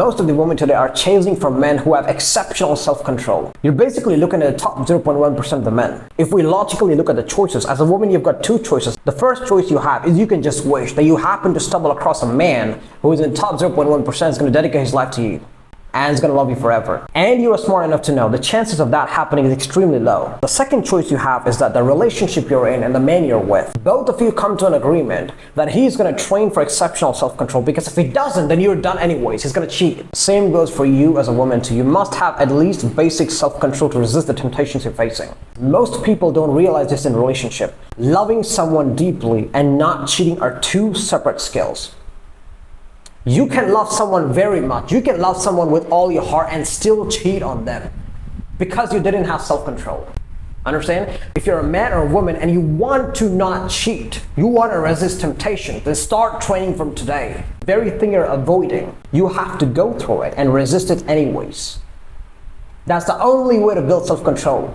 Most of the women today are chasing for men who have exceptional self-control. You're basically looking at the top 0.1% of the men. If we logically look at the choices, as a woman you've got two choices. The first choice you have is you can just wish that you happen to stumble across a man who is in the top 0.1% is going to dedicate his life to you and is going to love you forever. And you are smart enough to know the chances of that happening is extremely low. The second choice you have is that the relationship you're in and the man you're with, both of you come to an agreement that he's going to train for exceptional self-control, because if he doesn't, then you're done anyways. He's going to cheat. Same goes for you as a woman too. You must have at least basic self-control to resist the temptations you're facing. Most people don't realize this in a relationship. Loving someone deeply and not cheating are two separate skills. You can love someone very much. You can love someone with all your heart and still cheat on them because you didn't have self-control. Understand? If you're a man or a woman and you want to not cheat, you want to resist temptation, then start training from today. The very thing you're avoiding, you have to go through it and resist it anyways. That's the only way to build self-control.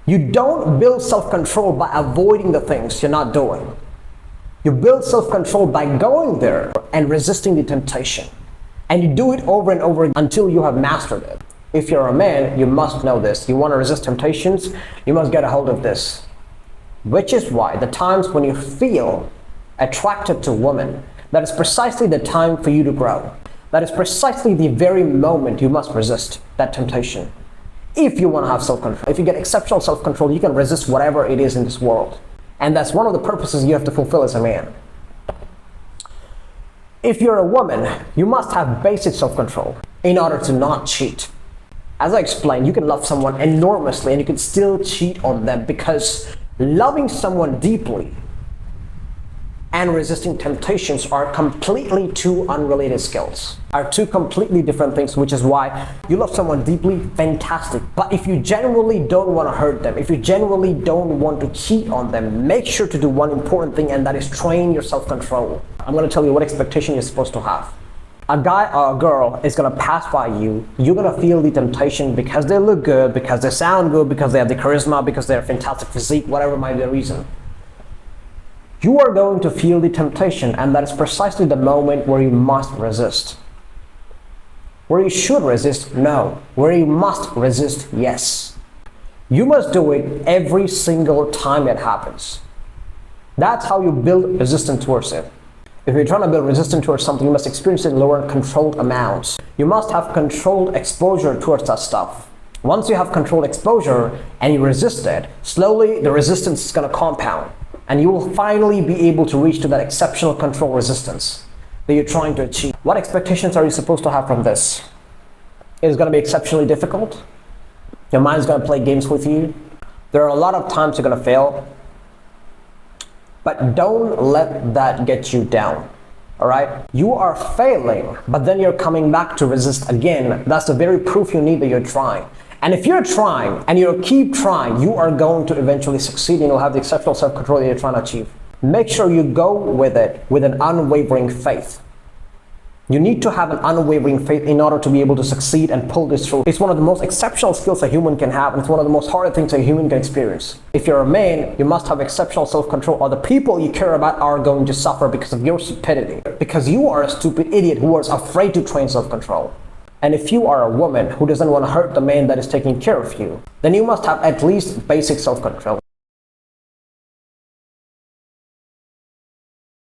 You don't build self-control by avoiding the things you're not doing. You build self-control by going there and resisting the temptation. And you do it over and over until you have mastered it. If you're a man, you must know this. You want to resist temptations, you must get a hold of this. Which is why the times when you feel attracted to women, that is precisely the time for you to grow. That is precisely the very moment you must resist that temptation. If you want to have self-control. If you get exceptional self-control, you can resist whatever it is in this world. And that's one of the purposes you have to fulfill as a man. If you're a woman, you must have basic self-control in order to not cheat. As I explained, you can love someone enormously and you can still cheat on them, because loving someone deeply and resisting temptations are completely two unrelated skills, are two completely different things, which is why you love someone deeply, fantastic. But if you genuinely don't want to hurt them, if you genuinely don't want to cheat on them, make sure to do one important thing, and that is train your self-control. I'm going to tell you what expectation you're supposed to have. A guy or a girl is going to pass by you. You're going to feel the temptation because they look good, because they sound good, because they have the charisma, because they have fantastic physique, whatever might be the reason. You are going to feel the temptation, and that is precisely the moment where you must resist. Where you should resist, no. Where you must resist, yes. You must do it every single time it happens. That's how you build resistance towards it. If you're trying to build resistance towards something, you must experience it in lower controlled amounts. You must have controlled exposure towards that stuff. Once you have controlled exposure and you resist it, slowly the resistance is going to compound. And you will finally be able to reach to that exceptional control resistance that you're trying to achieve. What expectations are you supposed to have from this? It is going to be exceptionally difficult. Your mind is going to play games with you. There are a lot of times you're going to fail. But don't let that get you down. All right? You are failing, but then you're coming back to resist again. That's the very proof you need that you're trying. And if you're trying and you keep trying, you are going to eventually succeed and you'll have the exceptional self-control that you're trying to achieve. Make sure you go with it with an unwavering faith. You need to have an unwavering faith in order to be able to succeed and pull this through. It's one of the most exceptional skills a human can have, and it's one of the most hard things a human can experience. If you're a man, you must have exceptional self-control, or the people you care about are going to suffer because of your stupidity. Because you are a stupid idiot who is afraid to train self-control. And if you are a woman who doesn't want to hurt the man that is taking care of you, then you must have at least basic self-control.